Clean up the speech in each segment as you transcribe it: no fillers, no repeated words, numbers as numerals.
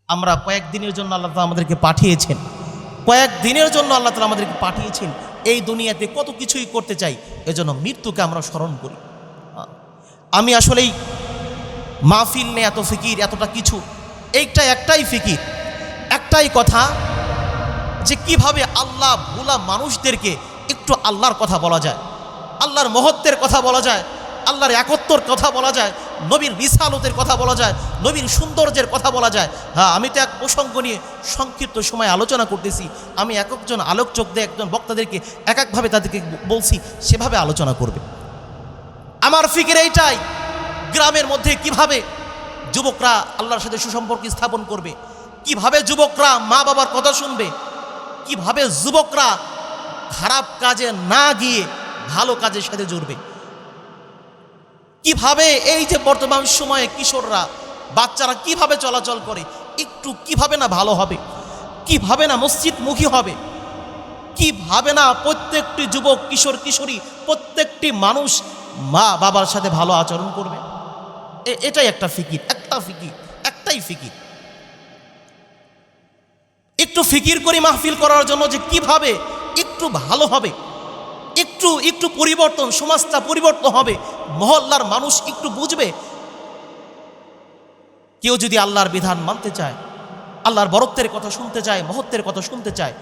আমরা কয়েকদিনের জন্য আল্লাহ তাআলা আমাদেরকে পাঠিয়েছেন, কয়েকদিনের জন্য আল্লাহ তাআলা আমাদেরকে পাঠিয়েছেন। এই দুনিয়াতে কত কিছুই করতে চাই, এজন্য মৃত্যুকে আমরা স্মরণ করি। আমি আসলেই মাহফিল নিয়ে এত ফিকির, এতটা কিছু, একটাই ফিকির, একটাই কথা, যে কিভাবে আল্লাহ ভোলা মানুষদেরকে একটু আল্লাহর কথা বলা যায়, আল্লাহর মহত্বের কথা বলা যায়, আল্লাহর একত্বর কথা বলা যায়, নবীর রিসালতের কথা বলা যায়, নবীর সৌন্দর্যের কথা বলা যায়। হ্যাঁ, আমি তো এক প্রসঙ্গ নিয়ে সংক্ষিপ্ত সময় আলোচনা করতেছি। আমি একজন আলোকচক দিয়ে একজন বক্তাদেরকে একভাবে তাদেরকে বলছি, সেভাবে আলোচনা করবে। আমার ফিকির এইটাই, গ্রামের মধ্যে কিভাবে যুবকরা আল্লাহর সাথে সুসম্পর্ক স্থাপন করবে, কিভাবে যুবকরা মা বাবার কথা শুনবে, কিভাবে যুবকরা খারাপ কাজে না গিয়ে ভালো কাজের সাথে জুড়বে, কিভাবে এই যে বর্তমান সময়ে কিশোররা, বাচ্চারা কিভাবে চলাচল করে, একটু কিভাবে না ভালো হবে, কিভাবে না মসজিদমুখী হবে, কিভাবে না প্রত্যেকটি যুবক, কিশোর, কিশোরী, প্রত্যেকটি মানুষ মা বাবার সাথে ভালো আচরণ করবে। এটাই একটা ফিকির, একটাই ফিকির। একটু ফিকির করি মাহফিল করার জন্য, যে কিভাবে একটু ভালো হবে, একটু পরিবর্তন, সমাজটা পরিবর্তন হবে, মহল্লার মানুষ একটু বুঝবে। কেউ যদি আল্লাহর বিধান মানতে চায়, আল্লাহর বরত্বের কথা শুনতে চায়, মহত্বের কথা শুনতে চায়,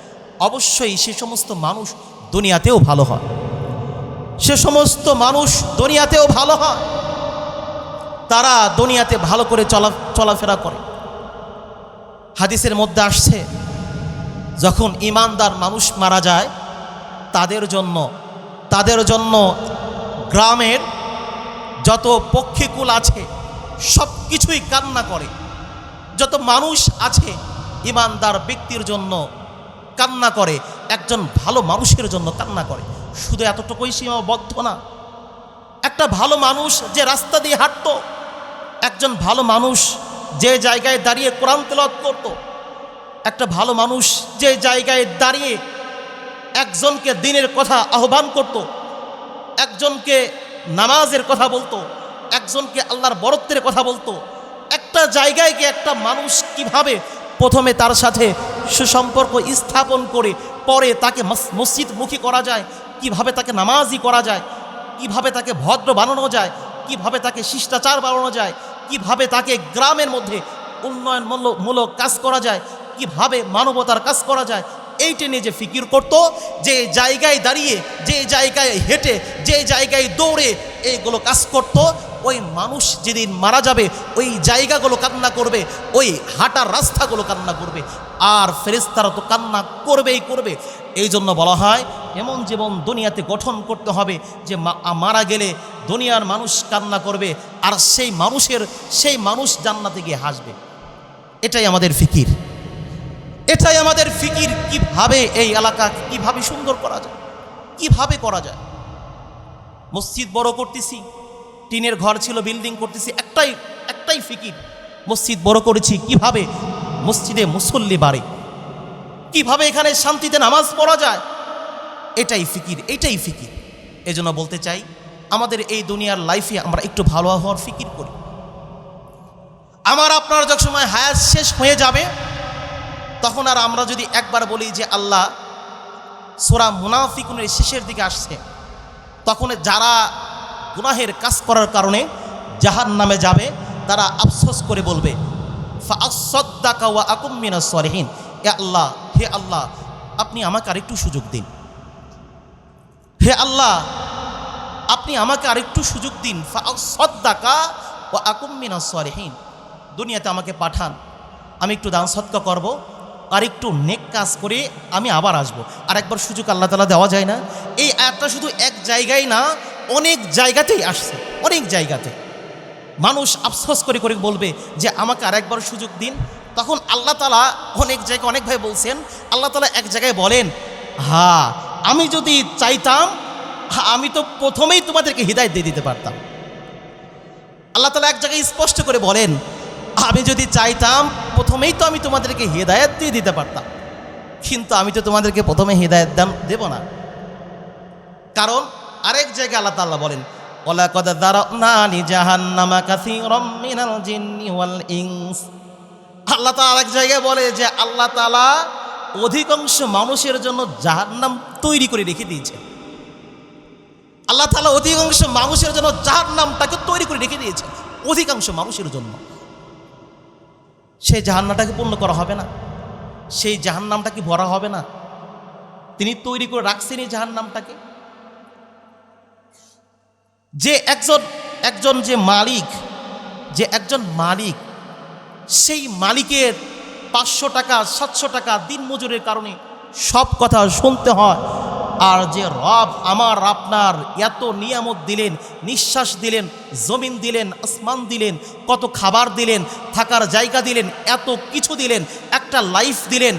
অবশ্যই সে সমস্ত মানুষ দুনিয়াতেও ভালো হয়, সে সমস্ত মানুষ দুনিয়াতেও ভালো হয়, তারা দুনিয়াতে ভালো করে চলাফেরা করে। হাদিসের মধ্যে আসছে, যখন ঈমানদার মানুষ মারা যায়, তাদের জন্য গ্রামের যত পক্ষীকুল আছে সব কিছুই কান্না করে, যত মানুষ আছে ঈমানদার ব্যক্তির জন্য কান্না করে, একজন ভালো মানুষের জন্য কান্না করে। শুধু এতটুকুই সীমাবদ্ধ না, একটা ভালো মানুষ যে রাস্তা দিয়ে হাঁটতো, একজন ভালো মানুষ যে জায়গায় দাঁড়িয়ে কোরআন তেলাওয়াত করত, একটা ভালো মানুষ যে জায়গায় দাঁড়িয়ে একজনকে দ্বীনের কথা আহ্বান করত, একজনকে নামাজের কথা বলতো, একজনকে আল্লাহর বরত্বের কথা বলতো, একটা জায়গায় গিয়ে একটা মানুষ কিভাবে প্রথমে তার সাথে সুসম্পর্ক স্থাপন করে পরে তাকে মসজিদমুখী করা যায়, কিভাবে তাকে নামাজি করা যায়, কিভাবে তাকে ভদ্র বানানো যায়, কিভাবে তাকে শিষ্টাচার বানানো যায়, কিভাবে তাকে গ্রামের মধ্যে উন্নয়নমূলক কাজ করা যায়, কিভাবে মানবতার কাজ করা যায়, এইটা নিয়ে যে ফিকির করত, যে জায়গায় দাঁড়িয়ে, যে জায়গায় হেঁটে, যে জায়গায় দৌড়ে এইগুলো কাজ করত, ওই মানুষ যেদিন মারা যাবে ওই জায়গাগুলো কান্না করবে, ওই হাঁটার রাস্তাগুলো কান্না করবে, আর ফেরেশতারা তো কান্না করবেই করবে। এই জন্য বলা হয় এমন জীবন দুনিয়াতে গঠন করতে হবে যে মারা গেলে দুনিয়ার মানুষ কান্না করবে, আর সেই মানুষ জান্নাতে গিয়ে হাসবে। এটাই আমাদের ফিকির, এটাই আমাদের ফিকির। কিভাবে এই এলাকা কিভাবে সুন্দর করা যায়, কিভাবে করা যায়। মসজিদ বড় করতেছি, টিনের ঘর ছিল, বিল্ডিং করতেছি, একটাই ফিকির, মসজিদ বড় করেছি, কিভাবে মসজিদে মুসল্লি বাড়ে, কিভাবে এখানে শান্তিতে নামাজ পড়া যায়, এটাই ফিকির। এজন্য বলতে চাই, আমাদের এই দুনিয়ার লাইফে আমরা একটু ভালো হওয়ার ফিকির করি। আমার আপনার যখন সময় হায়াত শেষ হয়ে যাবে, তখন আর আমরা যদি একবার বলি যে আল্লাহ, সূরা মুনাফিকুনের শেষের দিকে আসছে, তখন যারা গুনাহের কাজ করার কারণে জাহান্নামে যাবে, তারা আফসোস করে বলবে, ফাআসসাদদাকা ওয়া আকুম মিনাস সালিহিন, হে আল্লাহ আপনি আমাকে আরেকটু সুযোগ দিন, হে আল্লাহ আপনি আমাকে আরেকটু সুযোগ দিন, ফাআসসাদদাকা ওয়া আকুম মিনাস সালিহিন, দুনিয়াতে আমাকে পাঠান, আমি একটু দান সদকা করব, আর একটু নেক কাজ করে আমি আবার আসবো। আর একবার সুযোগ আল্লাহ তাআলা দেওয়া যায় না? এই আয়াতটা শুধু এক জায়গায় না, অনেক জায়গাতেই আসছে, অনেক জায়গাতে মানুষ আফসোস করে বলবে যে আমাকে আরেকবার সুযোগ দিন। তখন আল্লাহ তাআলা অনেক জায়গায় অনেকভাবে বলছেন। আল্লাহ তাআলা এক জায়গায় বলেন, হ্যাঁ আমি যদি চাইতাম, আমি তো প্রথমেই তোমাদেরকে হিদায়াত দিয়ে দিতে পারতাম। আল্লাহ তাআলা এক জায়গায় স্পষ্ট করে বলেন, আমি যদি চাইতাম প্রথমেই তো আমি তোমাদেরকে হিদায়াত দিয়ে দিতে পারতাম, কিন্তু আমি তো তোমাদেরকে প্রথমে হিদায়াত দেব না। কারণ আরেক জায়গায় আল্লাহ তাআলা বলেন, ওয়ালাকাদ যারানা লিজাহান্নামা কাসীরাম মিনাল জিন্নি ওয়াল ইনস আল্লাহ তাআলা আরেক জায়গায় বলে যে আল্লাহ তাআলা অধিকাংশ মানুষের জন্য জাহান্নাম তৈরি করে রেখে দিয়েছে। আল্লাহ তাআলা অধিকাংশ মানুষের জন্য জাহান্নামটাকে তৈরি করে রেখে দিয়েছে, অধিকাংশ মানুষের জন্য। সেই জাহান্নামটাকে পূর্ণ করা হবে না, সেই জাহান্নামটা কি ভরা হবে না? তিনি তৈরি করে রাখছেন এই জাহান্নামটাকে। যে একজন যে মালিক, সেই মালিকের 500 টাকা 700 টাকা দিন মজুরের কারণে সব কথা শুনতে হয়। আর যে রব আমার আপনার এত নিয়ামত দিলেন, নিঃশ্বাস দিলেন, জমিন দিলেন, আসমান দিলেন, কত খাবার দিলেন, থাকার জায়গা দিলেন, এত কিছু দিলেন, একটা লাইফ দিলেন,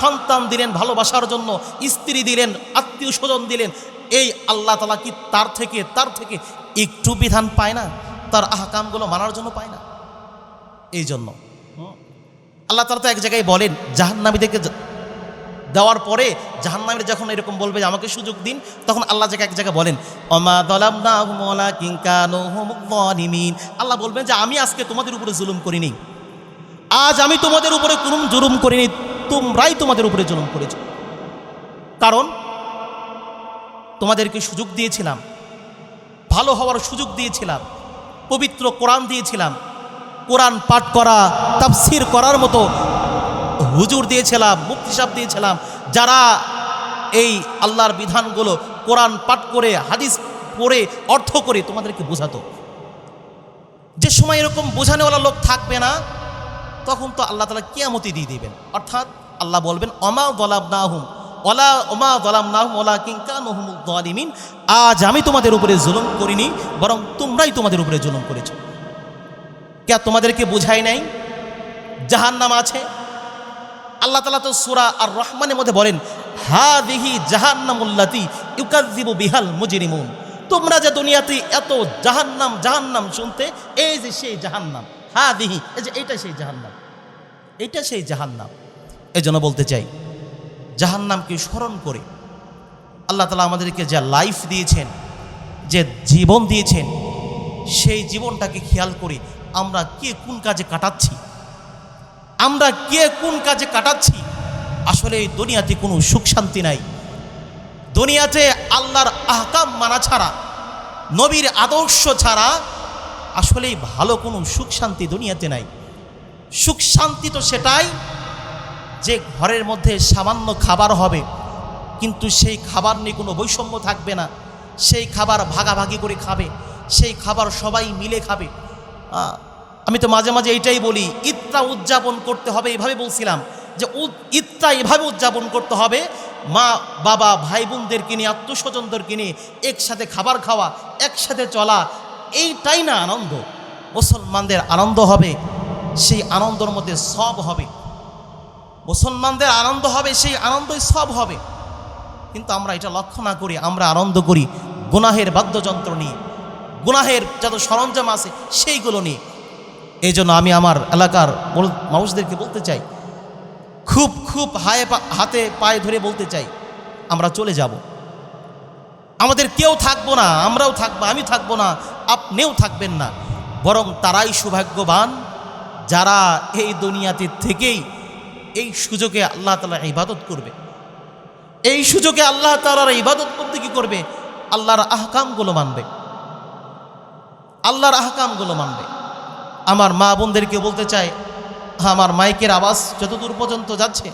সন্তান দিলেন ভালোবাসার জন্য, স্ত্রী দিলেন, আত্মীয় স্বজন দিলেন, এই আল্লাহ তাআলা কি তার থেকে একটু বিধান পায় না? তার আহকামগুলো মানার জন্য পায় না? এই জন্য আল্লাহ তাআলা তো এক জায়গায় বলেন, জাহান্নামীদেরকে দেওয়ার পরে জাহান্নামীরা যখন এরকম বলবে যে আমাকে সুযোগ দিন, তখন আল্লাহ এক জায়গায় বলেন ওমা যালামনাহুম ওয়ালাকিন কানু হুমুয যালিমিন। আল্লাহ বলবেন যে আমি আজকে তোমাদের উপরে জুলুম করিনি, আজ আমি তোমাদের উপরে কোনো জুলুম করিনি, তোমরাই তোমাদের উপরে জুলুম করেছো। কারণ তোমাদেরকে সুযোগ দিয়েছিলাম, ভালো হওয়ার সুযোগ দিয়েছিলাম, পবিত্র কোরআন দিয়েছিলাম, কোরআন পাঠ করা, তাফসীর করার মতো হুজুর দিয়েছিলাম, মুফতি সাহেব দিয়েছিলাম, যারা এই আল্লাহর বিধানগুলো কোরআন পাঠ করে হাদিস পড়ে অর্থ করে তোমাদেরকে বোঝাতো। যে সময় এরকম বোঝানোওয়ালা লোক থাকবে না, তখন তো আল্লাহ তাআলা কিয়ামতি দিয়ে দিবেন। অর্থাৎ আল্লাহ বলবেন ওমা যালামনাহুম ওয়ালাকিন কানু হুমুয যালিমিন, আজ আমি তোমাদের উপরে জুলুম করিনি, বরং তোমরাই তোমাদের উপরে জুলুম করেছো। কে তোমাদেরকে বোঝাই নাই জাহান্নাম আছে? আল্লাহ তাআলা তো সূরা আর রহমানের মধ্যে বলেন হাযিহি জাহান্নামুল্লাতী ইউকাযযিবু বিহাল মুজরিমুন। তোমরা যে দুনিয়াতে এত জাহান্নাম শুনতে, এই যে সেই জাহান্নাম, হাযিহি, এই যে এইটা সেই জাহান্নাম, এইটা সেই জাহান্নাম। এই জন্য বলতে চাই, জাহান্নামকে স্মরণ করে আল্লাহ তাআলা আমাদেরকে যে লাইফ দিয়েছেন, যে জীবন দিয়েছেন, সেই জীবনটাকে খেয়াল করে আমরা কে কোন কাজে কাটাচ্ছি। আসলে এই দুনিয়াতে কোনো সুখ শান্তি নাই। দুনিয়াতে আল্লাহর আহকাম মানা ছাড়া, নবীর আদর্শ ছাড়া আসলে ভালো কোনো সুখ শান্তি দুনিয়াতে নাই। সুখ শান্তি তো সেটাই যে ঘরের মধ্যে সামান্য খাবার হবে, কিন্তু সেই খাবার নিয়ে কোনো বৈষম্য থাকবে না, সেই খাবার ভাগাভাগি করে খাবে, সেই খাবার সবাই মিলে খাবে। আমি তো মাঝে মাঝে এইটাই বলি, ঈদটা উদযাপন করতে হবে, এভাবে বলছিলাম যে ঈদটা এভাবে উদযাপন করতে হবে, মা বাবা ভাই বোনদেরকে নিয়ে, আত্মস্বজনদেরকে নিয়ে একসাথে খাবার খাওয়া, একসাথে চলা, এইটাই না আনন্দ। মুসলমানদের আনন্দ হবে, সেই আনন্দের মধ্যে সব হবে। মুসলমানদের আনন্দ হবে, সেই আনন্দই সব হবে। কিন্তু আমরা এটা লক্ষ্য না করি, আমরা আনন্দ করি গুনাহের বাদ্যযন্ত্র নিয়ে, গুনাহের যত সরঞ্জাম আছে সেইগুলো নিয়ে। এই জন্য আমি আমার এলাকার মানুষদেরকে বলতে চাই, খুব হাতে পায়ে ধরে বলতে চাই, আমরা চলে যাব। আমাদের কেউ থাকবো না, আমরাও থাকবো, আমি থাকবো না, আপনিও থাকবেন না। বরং তারাই সৌভাগ্যবান যারা এই দুনিয়াতে থেকেই এই সুযোগে আল্লাহ তাআলার ইবাদত করবে। এই সুযোগে আল্লাহ তাআলার ইবাদত করতে কি করবে? আল্লাহর আহকামগুলো মানবে, আল্লাহর আহকামগুলো মানবে। আমার মা বোনদেরকে বলতে চাই, আমার মাইকের আওয়াজ যতদূর পর্যন্ত যাচ্ছে,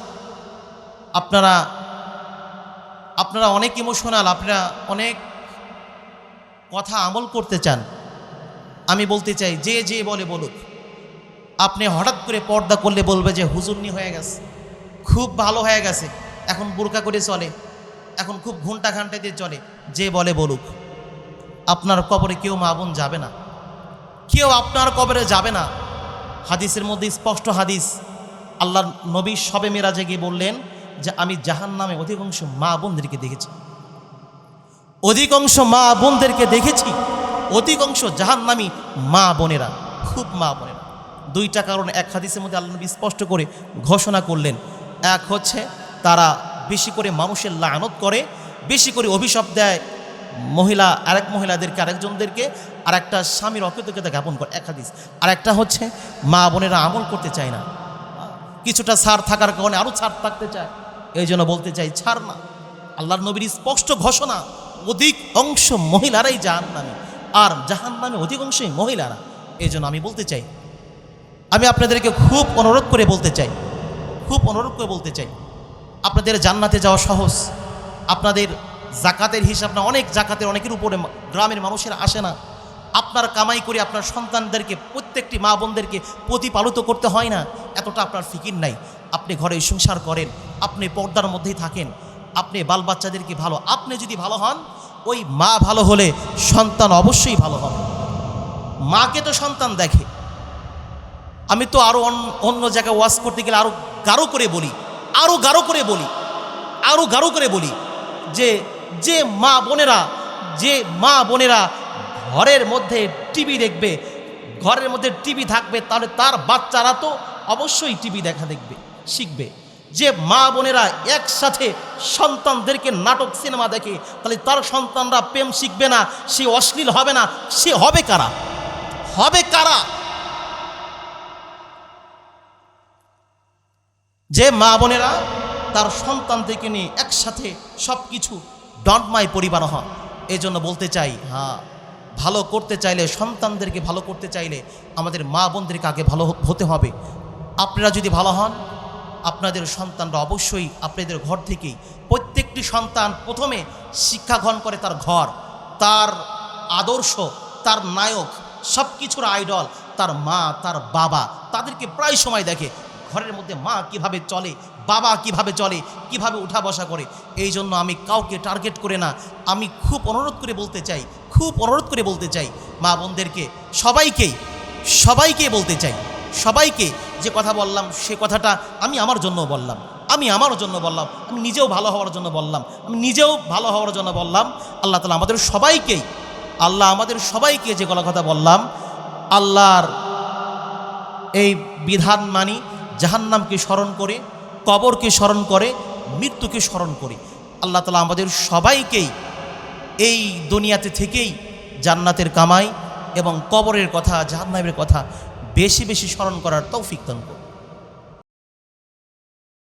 আপনারা অনেক ইমোশনাল, আপনারা অনেক কথা আমল করতে চান। আমি বলতে চাই, যে বলে বলুক, আপনি হঠাৎ করে পর্দা করলে বলবে যে হুজুরনি হয়ে গেছে, খুব ভালো হয়ে গেছে, এখন বুরকা করে চলে, এখন খুব ঘন্টা দিয়ে চলে। যে বলে বলুক, আপনার কবরে কেউ মা বোন যাবে না, কেউ আপনার কবরে যাবে না। হাদিসের মধ্যে স্পষ্ট হাদিস, আল্লাহর নবী শবে মেরাজে গিয়ে বললেন যে আমি জাহান্নামে অধিকাংশ মা বোনদেরকে দেখেছি, অধিকাংশ জাহান্নামী মা বোনেরা, খুব মা বোনেরা। দুইটা কারণ এক হাদিসের মধ্যে আল্লাহ নবী স্পষ্ট করে ঘোষণা করলেন। এক হচ্ছে তারা বেশি করে মানুষের লানত করে, বেশি করে অভিশাপ দেয় মহিলা আরেক মহিলাদেরকে, আরেকজনদেরকে, আর একটা স্বামীর অকৃতজ্ঞতা জ্ঞাপন করে, এক হাদিস। আর একটা হচ্ছে মা বোনেরা আমল করতে চায় না। কিছুটা ছাড় থাকার কারণে আরও ছাড় থাকতে চায়, এই জন্য বলতে চাই ছাড় না। আল্লাহর নবীর স্পষ্ট ঘোষণা, অধিক অংশ মহিলারাই জাহান্নামে, আর জাহান্নামে অধিক অংশই মহিলারা। এই জন্য আমি বলতে চাই, আমি আপনাদেরকে খুব অনুরোধ করে বলতে চাই, আপনাদের জান্নাতে যাওয়া সহজ। আপনাদের জাকাতের হিসাব না, অনেক জাকাতের অনেকের উপরে গ্রামের মানুষের আসে না। আপনার কামাই করে আপনার সন্তানদেরকে, প্রত্যেকটি মা বোনদেরকে প্রতিপালিত করতে হয় না, এতটা আপনার ফিকির নাই। আপনি ঘরে সংসার করেন, আপনি পর্দার মধ্যেই থাকেন, আপনি বাল বাচ্চাদেরকে ভালো, আপনি যদি ভালো হন, ওই মা ভালো হলে সন্তান অবশ্যই ভালো হবে। মাকে তো সন্তান দেখে। আমি তো আরও অন্য জায়গায় ওয়াজ করতে গেলে আরও গাঢ় করে বলি যে যে মা বোনেরা ঘরের মধ্যে টিভি দেখবে, ঘরের মধ্যে টিভি থাকবে, তাহলে তার বাচ্চারা তো অবশ্যই টিভি শিখবে। যে মা বোনেরা একসাথে সন্তানদেরকে নাটক সিনেমা দেখে, তাহলে তার সন্তানরা প্রেম শিখবে না, সে অশ্লীল হবে না, সে হবে কারা? যে মা বোনেরা তার সন্তানদেরকে নিয়ে একসাথে সব কিছু ডন্টমাই পরিবার হন। এই জন্য বলতে চাই, ভালো করতে চাইলে, সন্তানদেরকে ভালো করতে চাইলে আমাদের মা বোনদেরকে আগে ভালো হতে হবে। আপনারা যদি ভালো হন, আপনাদের সন্তানরা অবশ্যই আপনাদের ঘর থেকেই, প্রত্যেকটি সন্তান প্রথমে শিক্ষা গ্রহণ করে তার ঘর, তার আদর্শ, তার নায়ক, সব কিছুর আইডল তার মা, তার বাবা। তাদেরকে প্রায় সময় দেখে ঘরের মধ্যে মা কিভাবে চলে, বাবা কিভাবে চলে, কিভাবে উঠা বসা করে। এই জন্য আমি কাউকে টার্গেট করে না, আমি খুব অনুরোধ করে বলতে চাই মা বোনদেরকে, সবাইকে বলতে চাই, সবাইকে যে কথা বললাম সে কথাটা আমি আমার জন্য বললাম, আমি নিজেও ভালো হওয়ার জন্য বললাম। আল্লাহ তাআলা আমাদের সবাইকে যে কথা বললাম, আল্লাহর এই বিধান মানি, জাহান্নামকে স্মরণ করে, কবরকে স্মরণ করে, মৃত্যুকে স্মরণ করে। আল্লাহ তাআলা আমাদের সবাইকেই এই দুনিয়াতে থেকেই জান্নাতের কামাই এবং কবরের কথা, জাহান্নামের কথা বেশি বেশি স্মরণ করার তৌফিক দান করুন।